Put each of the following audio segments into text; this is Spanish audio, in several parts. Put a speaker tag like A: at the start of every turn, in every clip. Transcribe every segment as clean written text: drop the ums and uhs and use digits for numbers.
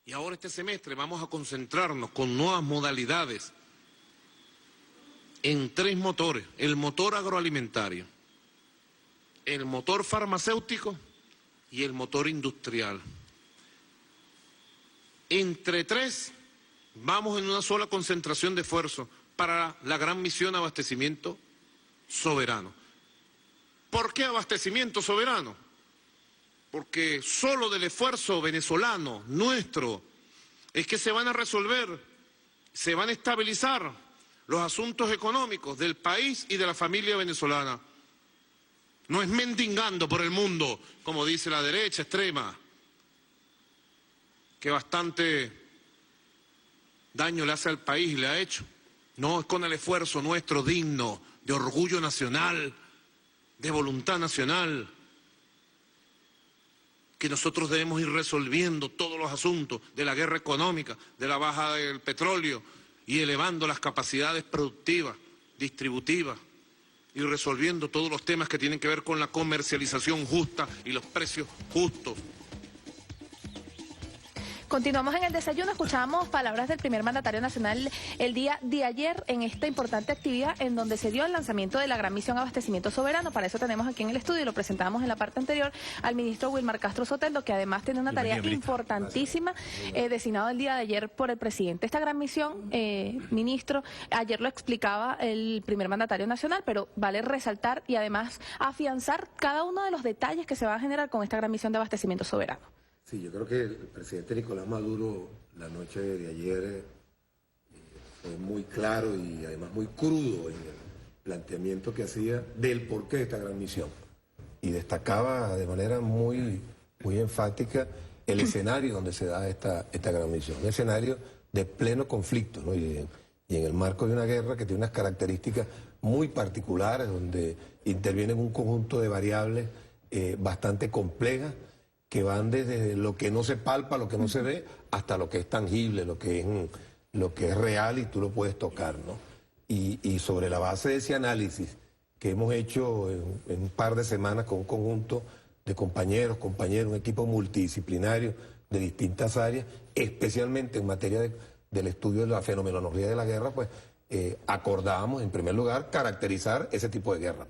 A: Y ahora este semestre vamos a concentrarnos con nuevas modalidades en 3 motores: el motor agroalimentario, el motor farmacéutico y el motor industrial. Entre 3 vamos en una sola concentración de esfuerzo para la gran misión abastecimiento soberano. ¿Por qué abastecimiento soberano? Porque solo del esfuerzo venezolano, nuestro, es que se van a resolver, se van a estabilizar los asuntos económicos del país y de la familia venezolana. No es mendigando por el mundo, como dice la derecha extrema, que bastante daño le hace al país y le ha hecho. No, es con el esfuerzo nuestro digno, de orgullo nacional, de voluntad nacional, que nosotros debemos ir resolviendo todos los asuntos de la guerra económica, de la baja del petróleo y elevando las capacidades productivas, distributivas y resolviendo todos los temas que tienen que ver con la comercialización justa y los precios justos.
B: Continuamos en el desayuno, escuchamos palabras del primer mandatario nacional el día de ayer en esta importante actividad en donde se dio el lanzamiento de la gran misión Abastecimiento Soberano. Para eso tenemos aquí en el estudio, y lo presentábamos en la parte anterior, al ministro Wilmar Castro Soteldo, que además tiene una tarea importantísima designada el día de ayer por el presidente. Esta gran misión, ministro, ayer lo explicaba el primer mandatario nacional, pero vale resaltar y además afianzar cada uno de los detalles que se van a generar con esta gran misión de Abastecimiento Soberano.
C: Sí, yo creo que el presidente Nicolás Maduro la noche de ayer fue muy claro y además muy crudo en el planteamiento que hacía del porqué de esta gran misión. Y destacaba de manera muy enfática el escenario donde se da esta gran misión. Un escenario de pleno conflicto, ¿no? Y en el marco de una guerra que tiene unas características muy particulares, donde intervienen un conjunto de variables bastante complejas, que van desde lo que no se palpa, lo que no se ve, hasta lo que es tangible, lo que es real y tú lo puedes tocar, ¿no? Y sobre la base de ese análisis que hemos hecho en un par de semanas con un conjunto de compañeros, un equipo multidisciplinario de distintas áreas, especialmente en materia del estudio de la fenomenología de la guerra, pues acordábamos, en primer lugar, caracterizar ese tipo de guerra.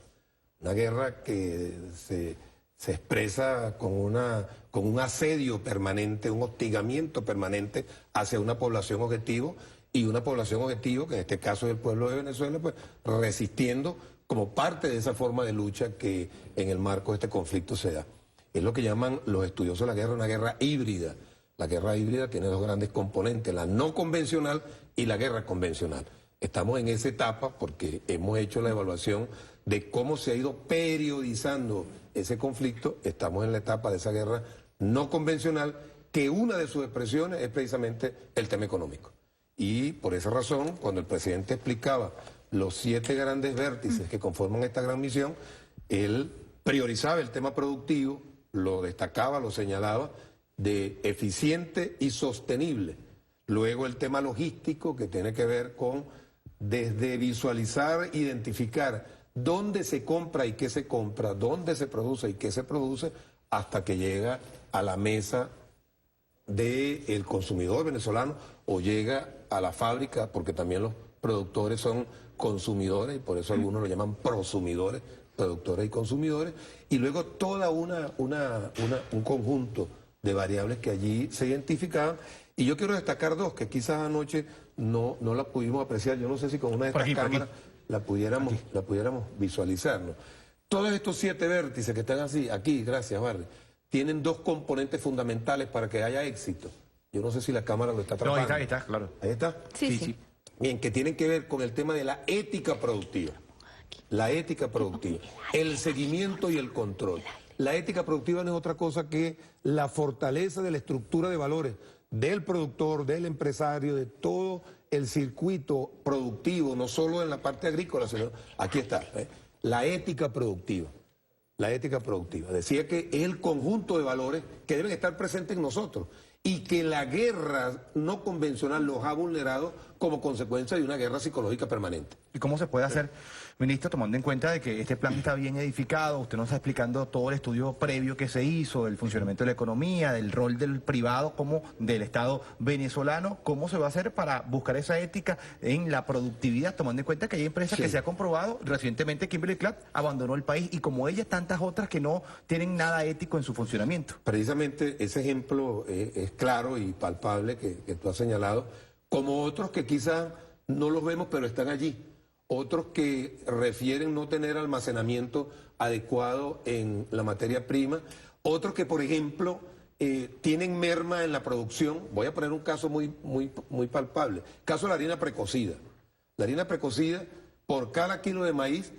C: Una guerra que se expresa con un asedio permanente, un hostigamiento permanente hacia una población objetivo, y una población objetivo, que en este caso es el pueblo de Venezuela, pues resistiendo como parte de esa forma de lucha que en el marco de este conflicto se da. Es lo que llaman los estudiosos de la guerra una guerra híbrida. La guerra híbrida tiene 2 grandes componentes, la no convencional y la guerra convencional. Estamos en esa etapa porque hemos hecho la evaluación de cómo se ha ido periodizando ese conflicto. Estamos en la etapa de esa guerra no convencional, que una de sus expresiones es precisamente el tema económico. Y por esa razón, cuando el presidente explicaba los 7 grandes vértices que conforman esta gran misión, él priorizaba el tema productivo, lo destacaba, lo señalaba, de eficiente y sostenible. Luego el tema logístico, que tiene que ver con desde visualizar, identificar dónde se compra y qué se compra, dónde se produce y qué se produce, hasta que llega a la mesa del consumidor venezolano o llega a la fábrica, porque también los productores son consumidores y por eso algunos lo llaman prosumidores, productores y consumidores, y luego toda un conjunto de variables que allí se identificaban. Y yo quiero destacar 2 que quizás anoche no las pudimos apreciar. Yo no sé si con una de estas cámaras la pudiéramos visualizar, ¿no? Todos estos 7 vértices que están así, aquí, gracias Barry, tienen 2 componentes fundamentales para que haya éxito. Yo no sé si la cámara lo está atrapando.
D: No, ahí está, claro.
C: ¿Ahí está?
B: Sí.
C: Bien, que tienen que ver con el tema de la ética productiva. La ética productiva, el seguimiento y el control. La ética productiva no es otra cosa que la fortaleza de la estructura de valores del productor, del empresario, de todo el circuito productivo, no solo en la parte agrícola, sino aquí está, la ética productiva. La ética productiva. Decía que es el conjunto de valores que deben estar presentes en nosotros y que la guerra no convencional los ha vulnerado como consecuencia de una guerra psicológica permanente.
D: ¿Y cómo se puede hacer Ministro, tomando en cuenta de que este plan está bien edificado, usted nos está explicando todo el estudio previo que se hizo, del funcionamiento de la economía, del rol del privado como del Estado venezolano, ¿cómo se va a hacer para buscar esa ética en la productividad, tomando en cuenta que hay empresas que se ha comprobado recientemente Kimberly-Clark abandonó el país y como ellas tantas otras que no tienen nada ético en su funcionamiento?
C: Precisamente ese ejemplo es claro y palpable que tú has señalado, como otros que quizás no los vemos pero están allí. Otros que refieren no tener almacenamiento adecuado en la materia prima, otros que, por ejemplo, tienen merma en la producción. Voy a poner un caso muy palpable, caso de la harina precocida. La harina precocida, por cada kilo de maíz,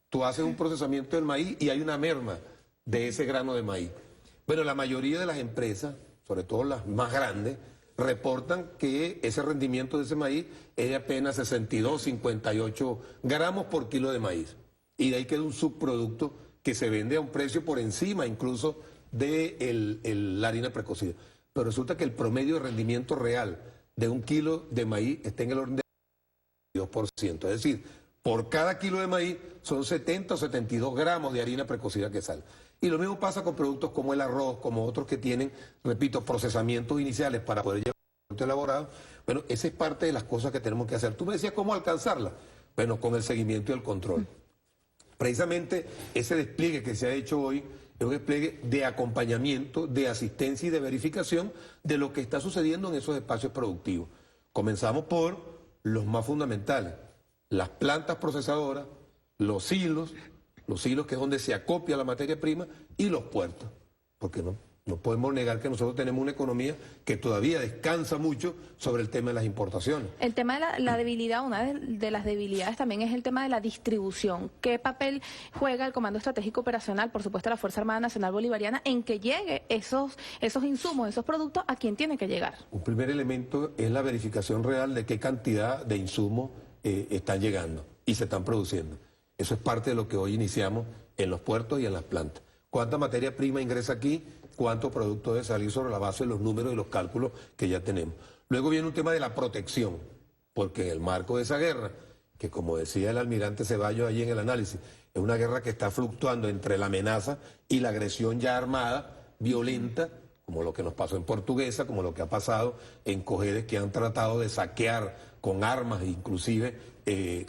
C: tú haces un procesamiento del maíz y hay una merma de ese grano de maíz. Bueno, la mayoría de las empresas, sobre todo las más grandes, reportan que ese rendimiento de ese maíz es de apenas 62, 58 gramos por kilo de maíz. Y de ahí queda un subproducto que se vende a un precio por encima incluso de la harina precocida. Pero resulta que el promedio de rendimiento real de un kilo de maíz está en el orden de 2%. Es decir, por cada kilo de maíz son 70 o 72 gramos de harina precocida que sale. Y lo mismo pasa con productos como el arroz, como otros que tienen, repito, procesamientos iniciales para poder llevar el producto elaborado. Bueno, esa es parte de las cosas que tenemos que hacer. Tú me decías cómo alcanzarla. Bueno, con el seguimiento y el control. Precisamente ese despliegue que se ha hecho hoy es un despliegue de acompañamiento, de asistencia y de verificación de lo que está sucediendo en esos espacios productivos. Comenzamos por los más fundamentales, las plantas procesadoras, los silos que es donde se acopia la materia prima, y los puertos, porque no podemos negar que nosotros tenemos una economía que todavía descansa mucho sobre el tema de las importaciones.
B: El tema de la debilidad, una de las debilidades también es el tema de la distribución. ¿Qué papel juega el Comando Estratégico Operacional, por supuesto la Fuerza Armada Nacional Bolivariana, en que llegue esos insumos, esos productos a quien tiene que llegar?
C: Un primer elemento es la verificación real de qué cantidad de insumos están llegando y se están produciendo. Eso es parte de lo que hoy iniciamos en los puertos y en las plantas. ¿Cuánta materia prima ingresa aquí? ¿Cuánto producto debe salir sobre la base de los números y los cálculos que ya tenemos? Luego viene un tema de la protección, porque en el marco de esa guerra, que como decía el almirante Ceballos allí en el análisis, es una guerra que está fluctuando entre la amenaza y la agresión ya armada, violenta, como lo que nos pasó en Portuguesa, como lo que ha pasado en Cojedes, que han tratado de saquear con armas, inclusive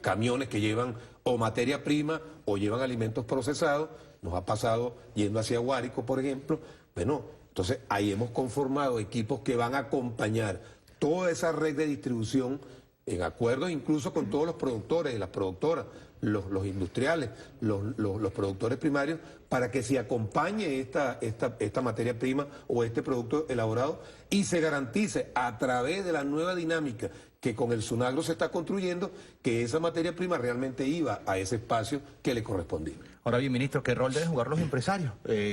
C: camiones que llevan o materia prima o llevan alimentos procesados. Nos ha pasado yendo hacia Guárico, por ejemplo. Bueno, entonces ahí hemos conformado equipos que van a acompañar toda esa red de distribución en acuerdo incluso con todos los productores y las productoras, los industriales, los productores primarios, para que se acompañe esta materia prima o este producto elaborado y se garantice a través de la nueva dinámica que con el SUNAGRO se está construyendo, que esa materia prima realmente iba a ese espacio que le correspondía.
D: Ahora bien, ministro, ¿qué rol deben jugar los empresarios?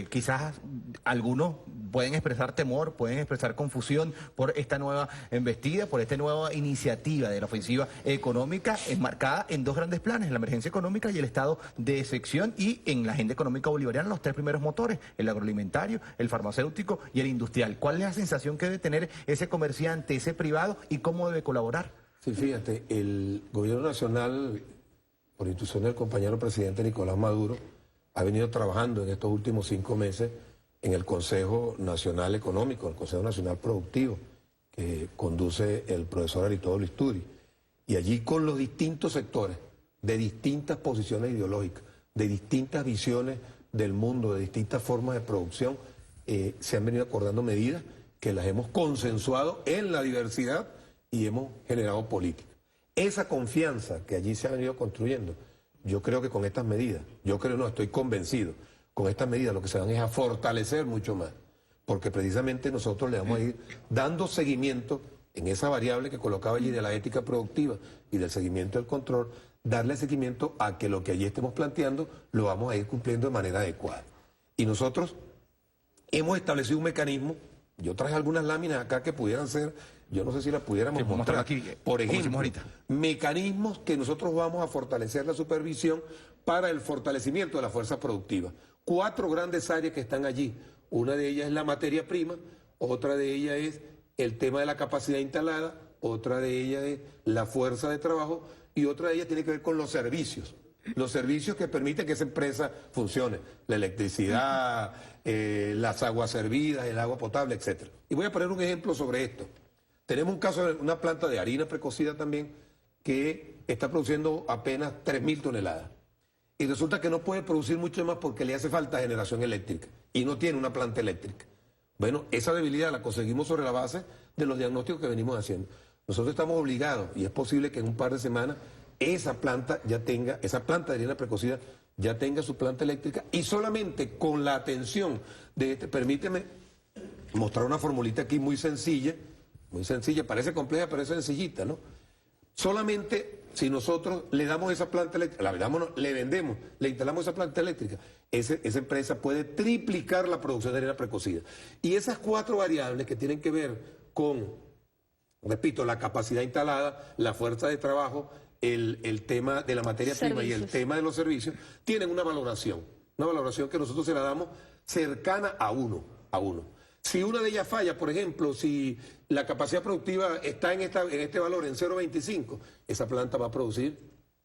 D: Quizás algunos pueden expresar temor, pueden expresar confusión por esta nueva embestida, por esta nueva iniciativa de la ofensiva económica enmarcada en dos grandes planes, la emergencia económica y el estado de excepción, y en la agenda económica bolivariana los tres primeros motores, el agroalimentario, el farmacéutico y el industrial. ¿Cuál es la sensación que debe tener ese comerciante, ese privado, y cómo debe colaborar?
C: Sí, fíjate, el gobierno nacional, por instrucción del compañero presidente Nicolás Maduro, ha venido trabajando en estos últimos 5 meses en el Consejo Nacional Económico, el Consejo Nacional Productivo, que conduce el profesor Aristóbulo Isturi. Y allí con los distintos sectores, de distintas posiciones ideológicas, de distintas visiones del mundo, de distintas formas de producción, se han venido acordando medidas que las hemos consensuado en la diversidad y hemos generado política. Esa confianza que allí se ha venido construyendo, yo creo que con estas medidas, estoy convencido, con estas medidas lo que se van es a fortalecer mucho más, porque precisamente nosotros le vamos a ir dando seguimiento en esa variable que colocaba allí de la ética productiva y del seguimiento del control, darle seguimiento a que lo que allí estemos planteando lo vamos a ir cumpliendo de manera adecuada. Y nosotros hemos establecido un mecanismo. Yo traje algunas láminas acá que pudieran ser, yo no sé si las pudiéramos mostrar
D: aquí,
C: por ejemplo, mecanismos que nosotros vamos a fortalecer la supervisión para el fortalecimiento de la fuerza productiva. 4 grandes áreas que están allí. Una de ellas es la materia prima, otra de ellas es el tema de la capacidad instalada, otra de ellas es la fuerza de trabajo y otra de ellas tiene que ver con los servicios. los servicios que permiten que esa empresa funcione, la electricidad, las aguas servidas, el agua potable, etc. Y voy a poner un ejemplo sobre esto. Tenemos un caso de una planta de harina precocida también que está produciendo apenas 3.000 toneladas. Y resulta que no puede producir mucho más porque le hace falta generación eléctrica y no tiene una planta eléctrica. Bueno, esa debilidad la conseguimos sobre la base de los diagnósticos que venimos haciendo. Nosotros estamos obligados, y es posible que en un par de semanas esa planta de harina precocida ya tenga su planta eléctrica, y solamente con la atención de permíteme mostrar una formulita aquí muy sencilla, parece compleja pero es sencillita, ¿no? Solamente si nosotros le damos esa planta eléctrica, le vendemos, le instalamos esa planta eléctrica, esa empresa puede triplicar la producción de harina precocida. Y esas 4 variables que tienen que ver con, repito, la capacidad instalada, la fuerza de trabajo, el tema de la materia prima y el tema de los servicios, tienen una valoración que nosotros se la damos cercana a uno. Si una de ellas falla, por ejemplo, si la capacidad productiva está en este valor, en 0,25, esa planta va a producir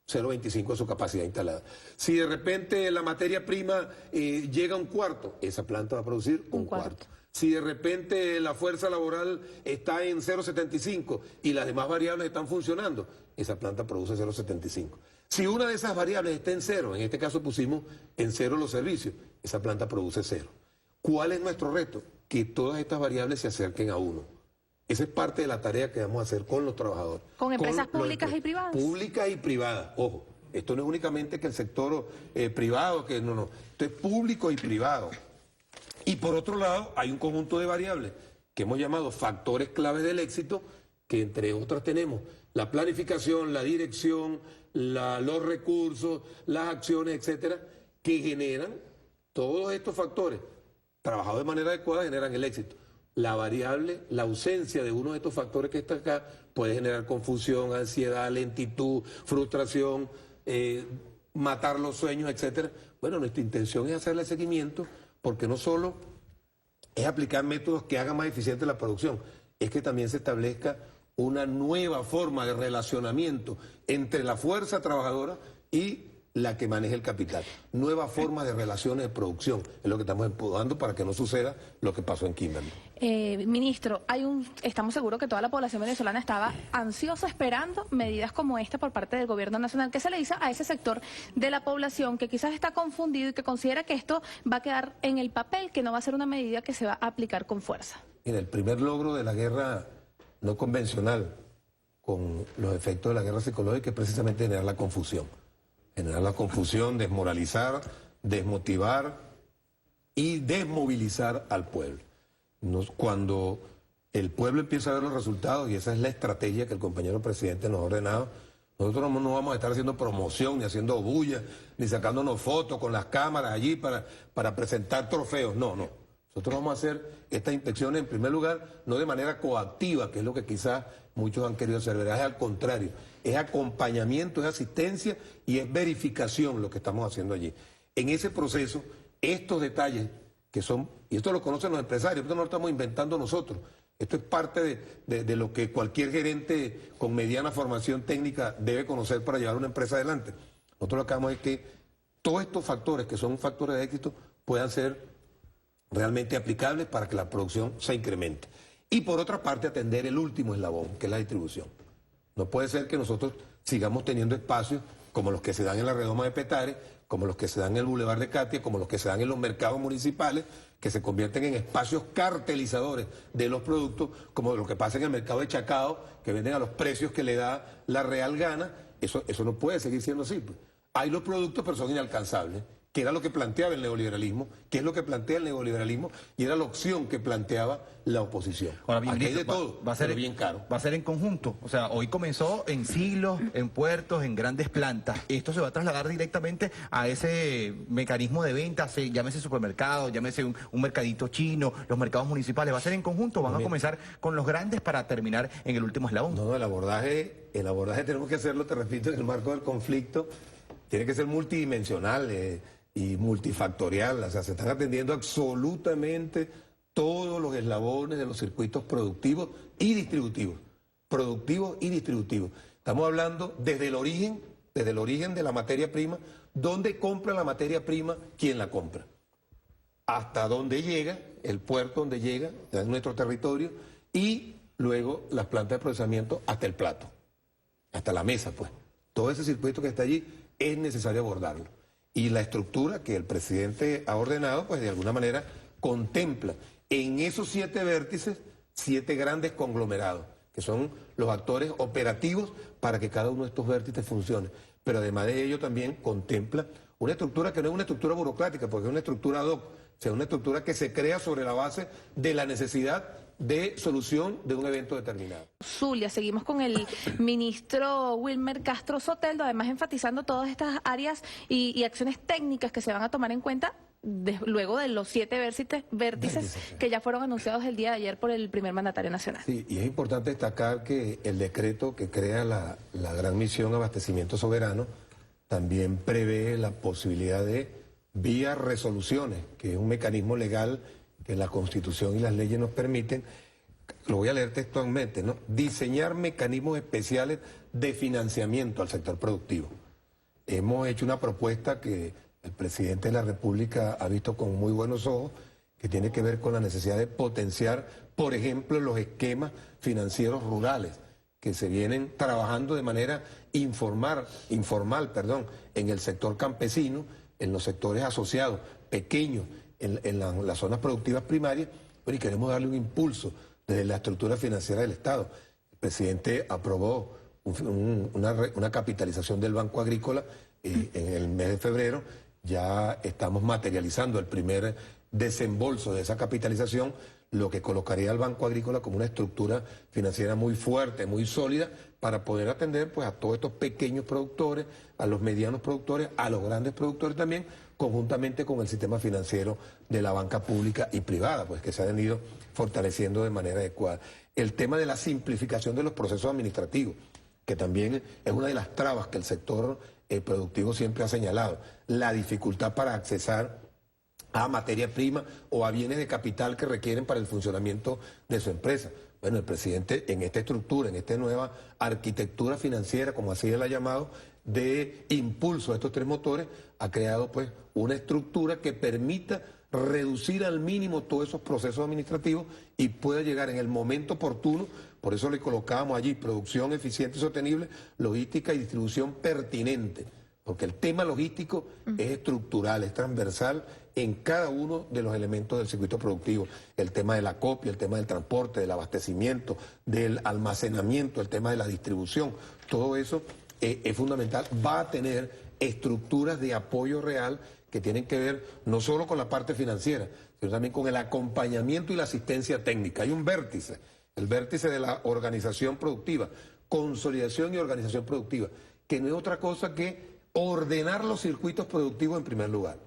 C: 0,25 de su capacidad instalada. Si de repente la materia prima llega a 1/4, esa planta va a producir un cuarto. Si de repente la fuerza laboral está en 0,75 y las demás variables están funcionando, esa planta produce 0,75. Si una de esas variables está en 0, en este caso pusimos en 0 los servicios, esa planta produce 0. ¿Cuál es nuestro reto? Que todas estas variables se acerquen a 1. Esa es parte de la tarea que vamos a hacer con los trabajadores.
B: ¿Con empresas públicas y privadas?
C: Públicas y privadas, ojo. Esto no es únicamente que el sector privado, no. Esto es público y privado. Y por otro lado, hay un conjunto de variables que hemos llamado factores claves del éxito, que entre otras tenemos la planificación, la dirección, los recursos, las acciones, etcétera, que generan todos estos factores, trabajados de manera adecuada, generan el éxito. La variable, la ausencia de uno de estos factores que está acá, puede generar confusión, ansiedad, lentitud, frustración, matar los sueños, etcétera. Bueno, nuestra intención es hacerle seguimiento, porque no solo es aplicar métodos que hagan más eficiente la producción, es que también se establezca una nueva forma de relacionamiento entre la fuerza trabajadora y la que maneja el capital. Nueva forma de relaciones de producción es lo que estamos empujando para que no suceda lo que pasó en Kimberley.
B: Ministro, estamos seguros que toda la población venezolana estaba ansiosa esperando medidas como esta por parte del gobierno nacional. ¿Qué se le dice a ese sector de la población que quizás está confundido y que considera que esto va a quedar en el papel, que no va a ser una medida que se va a aplicar con fuerza?
C: Mira, el primer logro de la guerra no convencional con los efectos de la guerra psicológica es precisamente generar la confusión. Desmoralizar, desmotivar y desmovilizar al pueblo. Cuando el pueblo empieza a ver los resultados, y esa es la estrategia que el compañero presidente nos ha ordenado, nosotros no vamos a estar haciendo promoción, ni haciendo bulla, ni sacándonos fotos con las cámaras allí para presentar trofeos. No. Nosotros vamos a hacer estas inspecciones, en primer lugar, no de manera coactiva, que es lo que quizás muchos han querido hacer, ¿verdad? Es al contrario, es acompañamiento, es asistencia y es verificación lo que estamos haciendo allí. En ese proceso, estos detalles que son, y esto lo conocen los empresarios, esto no lo estamos inventando nosotros, esto es parte de lo que cualquier gerente con mediana formación técnica debe conocer para llevar una empresa adelante. Nosotros lo que hacemos es que todos estos factores, que son factores de éxito, puedan ser realmente aplicables para que la producción se incremente. Y por otra parte, atender el último eslabón, que es la distribución. No puede ser que nosotros sigamos teniendo espacios como los que se dan en la redoma de Petare, como los que se dan en el Boulevard de Catia, como los que se dan en los mercados municipales, que se convierten en espacios cartelizadores de los productos, como lo que pasa en el mercado de Chacao, que venden a los precios que le da la Real Gana. Eso no puede seguir siendo así. Hay los productos, pero son inalcanzables, que era lo que planteaba el neoliberalismo, que es lo que plantea el neoliberalismo, y era la opción que planteaba la oposición.
D: Ahora bien,
C: aquí hay de todo,
D: va a ser
C: pero bien caro.
D: Va a ser en conjunto. O sea, hoy comenzó en silos, en puertos, en grandes plantas. Esto se va a trasladar directamente a ese mecanismo de venta, llámese supermercado, llámese un mercadito chino, los mercados municipales. ¿Va a ser en conjunto? ¿Van a comenzar con los grandes para terminar en el último eslabón?
C: No, el abordaje tenemos que hacerlo, te repito, en el marco del conflicto. Tiene que ser multidimensional y multifactorial. O sea, se están atendiendo absolutamente todos los eslabones de los circuitos productivos y distributivos. Estamos hablando desde el origen desde el origen de la materia prima, dónde compra la materia prima, quién la compra, hasta dónde llega, el puerto donde llega, en nuestro territorio, y luego las plantas de procesamiento hasta el plato, hasta la mesa, pues. Todo ese circuito que está allí es necesario abordarlo. Y la estructura que el presidente ha ordenado, pues de alguna manera contempla en esos 7 vértices 7 grandes conglomerados, que son los actores operativos para que cada uno de estos vértices funcione. Pero además de ello también contempla una estructura que no es una estructura burocrática, porque es una estructura ad hoc, o sea, una estructura que se crea sobre la base de la necesidad de solución de un evento determinado.
B: Zulia, seguimos con el ministro Wilmer Castro Soteldo, además enfatizando todas estas áreas y acciones técnicas que se van a tomar en cuenta luego de los 7 vértices que ya fueron anunciados el día de ayer por el primer mandatario nacional.
C: Sí, y es importante destacar que el decreto que crea la Gran Misión Abastecimiento Soberano también prevé la posibilidad de, vía resoluciones, que es un mecanismo legal que la Constitución y las leyes nos permiten, lo voy a leer textualmente, ¿no? Diseñar mecanismos especiales de financiamiento al sector productivo. Hemos hecho una propuesta que el presidente de la República ha visto con muy buenos ojos, que tiene que ver con la necesidad de potenciar, por ejemplo, los esquemas financieros rurales, que se vienen trabajando de manera informal, en el sector campesino, en los sectores asociados, pequeños, en las zonas productivas primarias, pero y queremos darle un impulso desde la estructura financiera del Estado. El presidente aprobó una capitalización del Banco Agrícola en el mes de febrero. Ya estamos materializando el primer desembolso de esa capitalización, lo que colocaría al Banco Agrícola como una estructura financiera muy fuerte, muy sólida, para poder atender pues a todos estos pequeños productores, a los medianos productores, a los grandes productores también, conjuntamente con el sistema financiero de la banca pública y privada, pues que se ha venido fortaleciendo de manera adecuada. El tema de la simplificación de los procesos administrativos, que también es una de las trabas que el sector productivo siempre ha señalado, la dificultad para accesar a materia prima o a bienes de capital que requieren para el funcionamiento de su empresa. Bueno, el presidente en esta estructura, en esta nueva arquitectura financiera, como así él ha llamado, de impulso a estos 3 motores, ha creado pues una estructura que permita reducir al mínimo todos esos procesos administrativos y pueda llegar en el momento oportuno. Por eso le colocábamos allí producción eficiente y sostenible, logística y distribución pertinente, porque el tema logístico es estructural, es transversal en cada uno de los elementos del circuito productivo. El tema de la copia, el tema del transporte, del abastecimiento, del almacenamiento, el tema de la distribución, todo eso es fundamental. Va a tener estructuras de apoyo real que tienen que ver no solo con la parte financiera, sino también con el acompañamiento y la asistencia técnica. Hay un vértice, el vértice de la organización productiva, consolidación y organización productiva, que no es otra cosa que ordenar los circuitos productivos en primer lugar.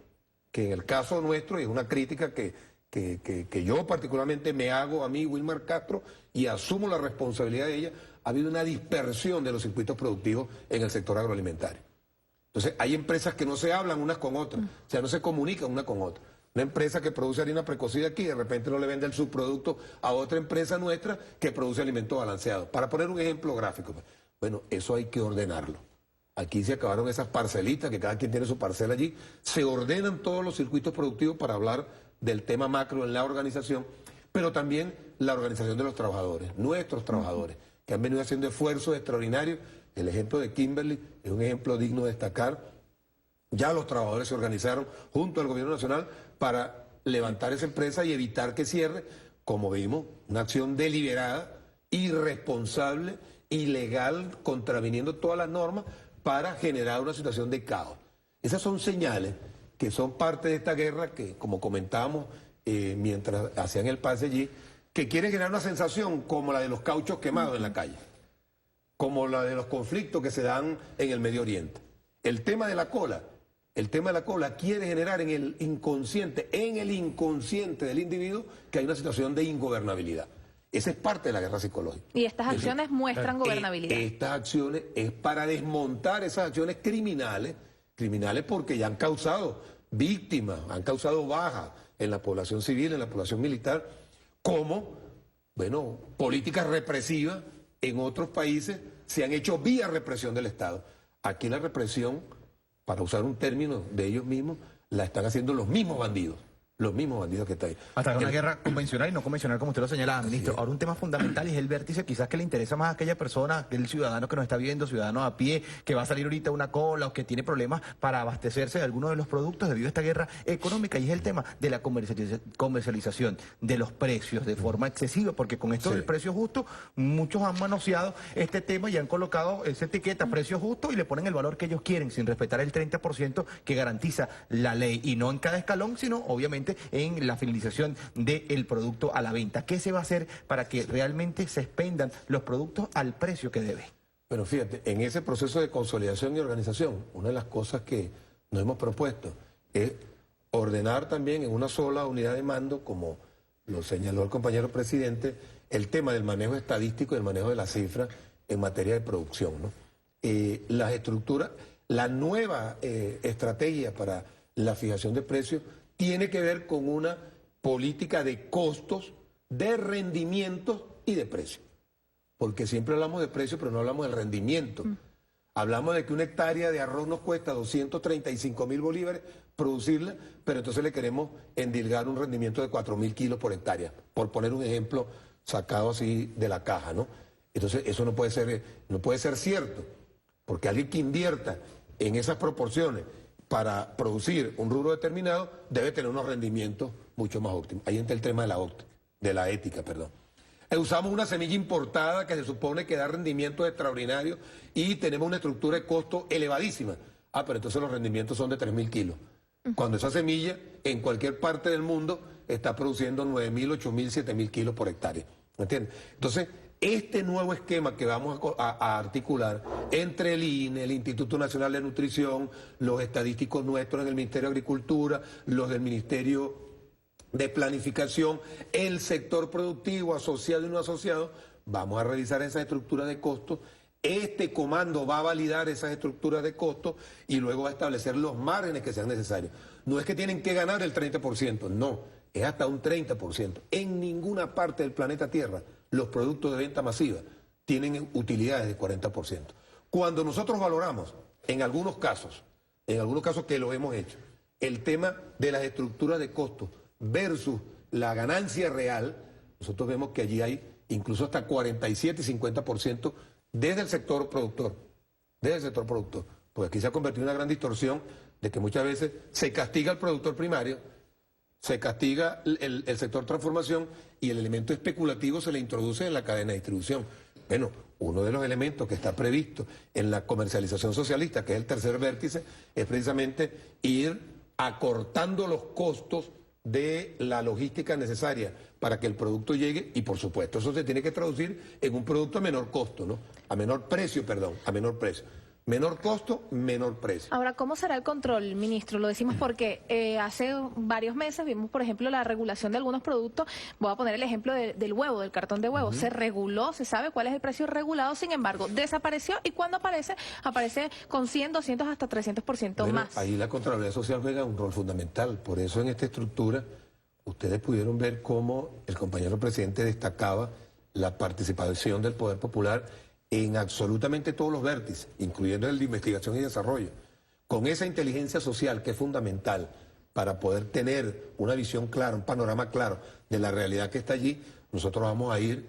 C: Que en el caso nuestro, y es una crítica que yo particularmente me hago a mí, Wilmer Castro, y asumo la responsabilidad de ella, ha habido una dispersión de los circuitos productivos en el sector agroalimentario. Entonces, hay empresas que no se hablan unas con otras, o sea, no se comunican una con otra. Una empresa que produce harina precocida aquí, de repente no le vende el subproducto a otra empresa nuestra que produce alimentos balanceados. Para poner un ejemplo gráfico, bueno, eso hay que ordenarlo. Aquí se acabaron esas parcelitas, que cada quien tiene su parcela allí. Se ordenan todos los circuitos productivos para hablar del tema macro en la organización, pero también la organización de los trabajadores, nuestros trabajadores, que han venido haciendo esfuerzos extraordinarios. El ejemplo de Kimberly es un ejemplo digno de destacar. Ya los trabajadores se organizaron junto al gobierno nacional para levantar esa empresa y evitar que cierre, como vimos, una acción deliberada, irresponsable, ilegal, contraviniendo todas las normas para generar una situación de caos. Esas son señales que son parte de esta guerra que, como comentábamos mientras hacían el pase allí, que quiere generar una sensación como la de los cauchos quemados en la calle, como la de los conflictos que se dan en el Medio Oriente. El tema de la cola quiere generar en el inconsciente del individuo que hay una situación de ingobernabilidad. Esa es parte de la guerra psicológica.
B: Y estas acciones muestran gobernabilidad.
C: Estas acciones es para desmontar esas acciones criminales porque ya han causado víctimas, han causado bajas en la población civil, en la población militar, como, bueno, políticas represivas en otros países se han hecho vía represión del Estado. Aquí la represión, para usar un término de ellos mismos, la están haciendo los mismos bandidos que están ahí.
D: Hasta una guerra convencional y no convencional, como usted lo señalaba, ministro. Ahora un tema fundamental es el vértice, quizás que le interesa más a aquella persona, aquel ciudadano que nos está viendo, ciudadano a pie, que va a salir ahorita una cola o que tiene problemas para abastecerse de algunos de los productos debido a esta guerra económica, y es el tema de la comercialización, de los precios de forma excesiva, porque con esto del precio justo, muchos han manoseado este tema y han colocado esa etiqueta precio justo y le ponen el valor que ellos quieren, sin respetar el 30% que garantiza la ley, y no en cada escalón, sino obviamente en la finalización del producto a la venta. ¿Qué se va a hacer para que realmente se expendan los productos al precio que debe?
C: Pero fíjate, en ese proceso de consolidación y organización, una de las cosas que nos hemos propuesto es ordenar también en una sola unidad de mando, como lo señaló el compañero presidente, el tema del manejo estadístico y el manejo de las cifras en materia de producción, ¿no? Las estructuras, la nueva estrategia para la fijación de precios tiene que ver con una política de costos, de rendimientos y de precios. Porque siempre hablamos de precios, pero no hablamos del rendimiento. Hablamos de que una hectárea de arroz nos cuesta 235.000 bolívares producirla, pero entonces le queremos endilgar un rendimiento de 4.000 kilos por hectárea, por poner un ejemplo sacado así de la caja, ¿no? Entonces eso no puede ser cierto, porque alguien que invierta en esas proporciones para producir un rubro determinado, debe tener unos rendimientos mucho más óptimos. Ahí entra el tema de la ética. Usamos una semilla importada que se supone que da rendimientos extraordinarios y tenemos una estructura de costo elevadísima. Pero entonces los rendimientos son de 3.000 kilos. Cuando esa semilla, en cualquier parte del mundo, está produciendo 9.000, 8.000, 7.000 kilos por hectárea. ¿Me entiendes? Entonces, este nuevo esquema que vamos a articular entre el INE, el Instituto Nacional de Nutrición, los estadísticos nuestros en el Ministerio de Agricultura, los del Ministerio de Planificación, el sector productivo, asociado y no asociado, vamos a revisar esas estructuras de costos. Este comando va a validar esas estructuras de costos y luego va a establecer los márgenes que sean necesarios. No es que tienen que ganar el 30%, no, es hasta un 30%. En ninguna parte del planeta Tierra los productos de venta masiva tienen utilidades de 40%. Cuando nosotros valoramos, en algunos casos que lo hemos hecho, el tema de las estructuras de costos versus la ganancia real, nosotros vemos que allí hay incluso hasta 47 y 50% desde el sector productor. Porque aquí se ha convertido en una gran distorsión de que muchas veces se castiga al productor primario, se castiga el sector transformación y el elemento especulativo se le introduce en la cadena de distribución. Bueno, uno de los elementos que está previsto en la comercialización socialista, que es el tercer vértice, es precisamente ir acortando los costos de la logística necesaria para que el producto llegue, y por supuesto eso se tiene que traducir en un producto a menor costo, ¿no? A menor precio. Menor costo, menor precio.
B: Ahora, ¿cómo será el control, ministro? Lo decimos porque hace varios meses vimos, por ejemplo, la regulación de algunos productos. Voy a poner el ejemplo del huevo, del cartón de huevo. Se reguló, se sabe cuál es el precio regulado, sin embargo, desapareció, y cuando aparece con 100, 200, hasta 300% más.
C: Ahí la Contraloría Social juega un rol fundamental. Por eso en esta estructura ustedes pudieron ver cómo el compañero presidente destacaba la participación del Poder Popular en absolutamente todos los vértices, incluyendo el de investigación y desarrollo, con esa inteligencia social que es fundamental para poder tener una visión clara, un panorama claro de la realidad que está allí. Nosotros vamos a ir,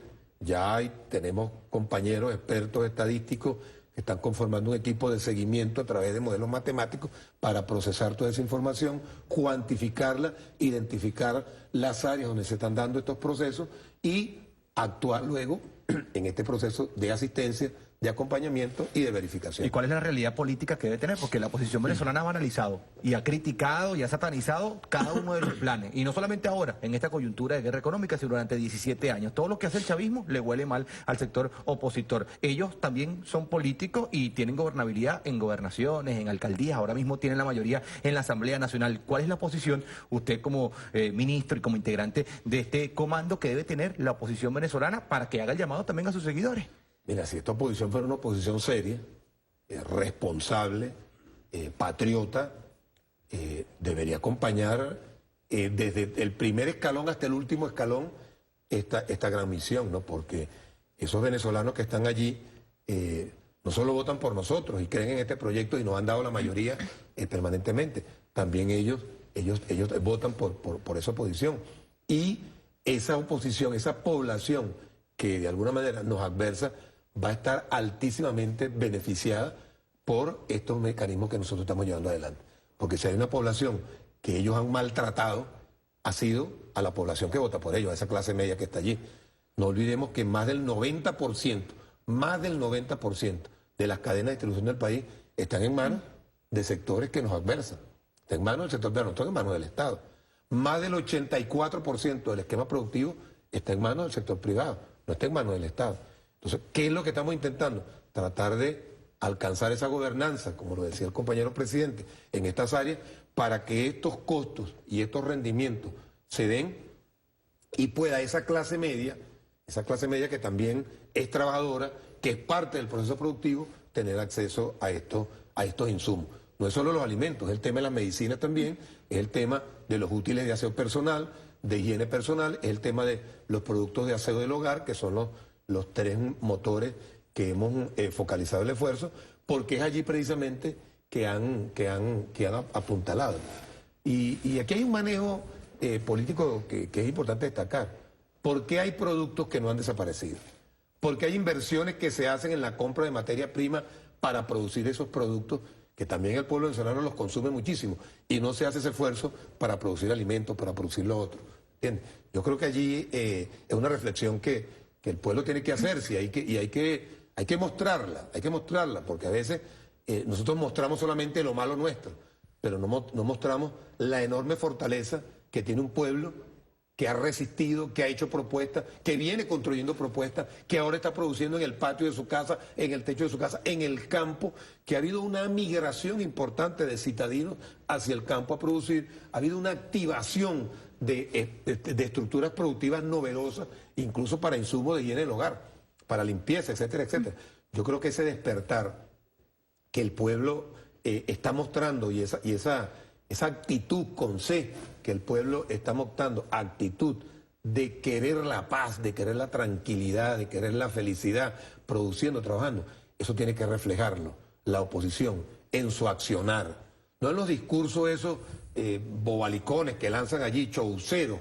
C: tenemos compañeros expertos estadísticos que están conformando un equipo de seguimiento a través de modelos matemáticos para procesar toda esa información, cuantificarla, identificar las áreas donde se están dando estos procesos y actuar luego en este proceso de asistencia, de acompañamiento y de verificación.
D: ¿Y cuál es la realidad política que debe tener? Porque la oposición venezolana ha analizado y ha criticado y ha satanizado cada uno de los planes. Y no solamente ahora, en esta coyuntura de guerra económica, sino durante 17 años. Todo lo que hace el chavismo le huele mal al sector opositor. Ellos también son políticos y tienen gobernabilidad en gobernaciones, en alcaldías. Ahora mismo tienen la mayoría en la Asamblea Nacional. ¿Cuál es la posición, usted como ministro y como integrante de este comando, que debe tener la oposición venezolana para que haga el llamado también a sus seguidores?
C: Mira, si esta oposición fuera una oposición seria, responsable, patriota, debería acompañar desde el primer escalón hasta el último escalón esta gran misión, ¿no? Porque esos venezolanos que están allí no solo votan por nosotros y creen en este proyecto y nos han dado la mayoría permanentemente, también ellos votan por esa oposición. Y esa oposición, esa población que de alguna manera nos adversa, va a estar altísimamente beneficiada por estos mecanismos que nosotros estamos llevando adelante. Porque si hay una población que ellos han maltratado, ha sido a la población que vota por ellos, a esa clase media que está allí. No olvidemos que más del 90% de las cadenas de distribución del país están en manos de sectores que nos adversan. Están en manos del sector privado, no están en manos del Estado. Más del 84% del esquema productivo está en manos del sector privado, no está en manos del Estado. Entonces, ¿qué es lo que estamos intentando? Tratar de alcanzar esa gobernanza, como lo decía el compañero presidente, en estas áreas, para que estos costos y estos rendimientos se den y pueda esa clase media que también es trabajadora, que es parte del proceso productivo, tener acceso a estos insumos. No es solo los alimentos, es el tema de las medicinas también, es el tema de los útiles de aseo personal, de higiene personal, es el tema de los productos de aseo del hogar, que son los tres motores que hemos focalizado el esfuerzo, porque es allí precisamente que han apuntalado. Y aquí hay un manejo político que es importante destacar. ¿Por qué hay productos que no han desaparecido? Porque hay inversiones que se hacen en la compra de materia prima para producir esos productos que también el pueblo venezolano los consume muchísimo y no se hace ese esfuerzo para producir alimentos, para producir lo otro. ¿Entiendes? Yo creo que allí es una reflexión que el pueblo tiene que hacerse y hay que mostrarla, porque a veces nosotros mostramos solamente lo malo nuestro, pero no mostramos la enorme fortaleza que tiene un pueblo que ha resistido, que ha hecho propuestas, que viene construyendo propuestas, que ahora está produciendo en el patio de su casa, en el techo de su casa, en el campo, que ha habido una migración importante de citadinos hacia el campo a producir, ha habido una activación de estructuras productivas novedosas, incluso para insumos de higiene del hogar, para limpieza, etcétera, etcétera. Yo creo que ese despertar que el pueblo está mostrando y esa actitud con C que el pueblo está mostrando, actitud de querer la paz, de querer la tranquilidad, de querer la felicidad, produciendo, trabajando, eso tiene que reflejarlo la oposición en su accionar, no en los discursos esos bobalicones que lanzan allí, showceros,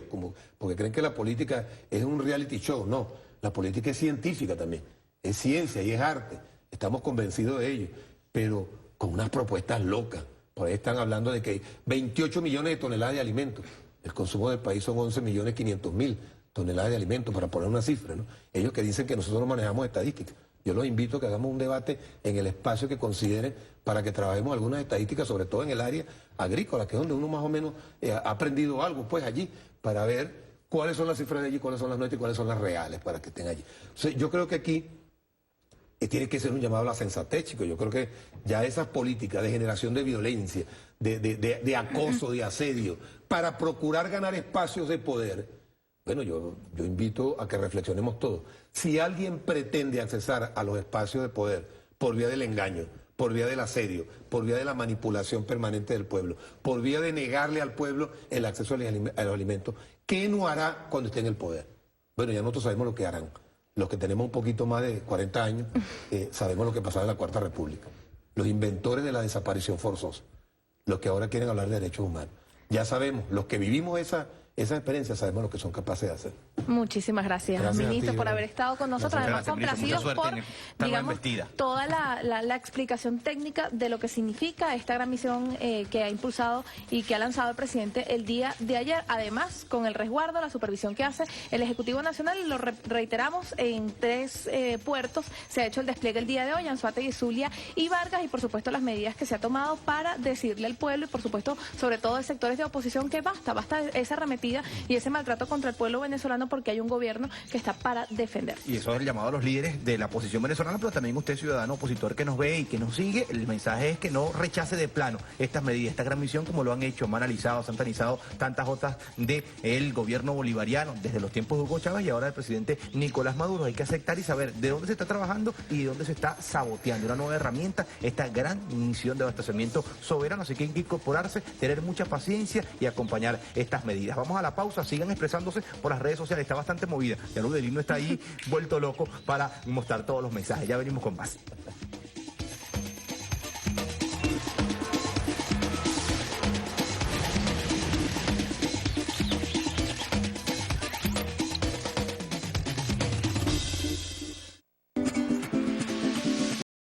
C: porque creen que la política es un reality show. No, la política es científica también, es ciencia y es arte, estamos convencidos de ello, pero con unas propuestas locas. Por ahí están hablando de que hay 28 millones de toneladas de alimentos. El consumo del país son 11.500.000 toneladas de alimentos, para poner una cifra, ¿no? Ellos que dicen que nosotros no manejamos estadísticas. Yo los invito a que hagamos un debate en el espacio que consideren para que trabajemos algunas estadísticas, sobre todo en el área agrícola, que es donde uno más o menos ha aprendido algo, pues allí, para ver cuáles son las cifras de allí, cuáles son las nuestras y cuáles son las reales para que estén allí. O sea, yo creo que aquí tiene que ser un llamado a la sensatez, chicos. Yo creo que ya esas políticas de generación de violencia, de acoso, de asedio, para procurar ganar espacios de poder, bueno, yo invito a que reflexionemos todos. Si alguien pretende accesar a los espacios de poder por vía del engaño, por vía del asedio, por vía de la manipulación permanente del pueblo, por vía de negarle al pueblo el acceso a los alimentos, ¿qué no hará cuando esté en el poder? Bueno, ya nosotros sabemos lo que harán. Los que tenemos un poquito más de 40 años, sabemos lo que pasaba en la Cuarta República. Los inventores de la desaparición forzosa, los que ahora quieren hablar de derechos humanos. Ya sabemos, los que vivimos esa experiencia, sabemos lo que son capaces de hacer.
B: Muchísimas gracias, ministro, por haber estado con nosotros. Además, complacidos por, digamos, toda la explicación técnica de lo que significa esta gran misión que ha impulsado y que ha lanzado el presidente el día de ayer. Además, con el resguardo, la supervisión que hace el Ejecutivo Nacional, lo reiteramos, en 3 puertos se ha hecho el despliegue el día de hoy, Anzoátegui, Zulia y Vargas, y por supuesto las medidas que se ha tomado para decirle al pueblo y por supuesto, sobre todo de sectores de oposición, que basta esa arremetida y ese maltrato contra el pueblo venezolano, porque hay un gobierno que está para defender.
D: Y eso es el llamado a los líderes de la oposición venezolana, pero también usted, ciudadano opositor que nos ve y que nos sigue, el mensaje es que no rechace de plano estas medidas, esta gran misión, como lo han hecho, han analizado, se han analizado tantas otras del gobierno bolivariano, desde los tiempos de Hugo Chávez y ahora del presidente Nicolás Maduro. Hay que aceptar y saber de dónde se está trabajando y de dónde se está saboteando. Una nueva herramienta, esta gran misión de abastecimiento soberano, así que hay que incorporarse, tener mucha paciencia y acompañar estas medidas. Vamos a la pausa, sigan expresándose por las redes sociales, está bastante movida. Ya Ludelino está ahí vuelto loco para mostrar todos los mensajes. Ya venimos con más.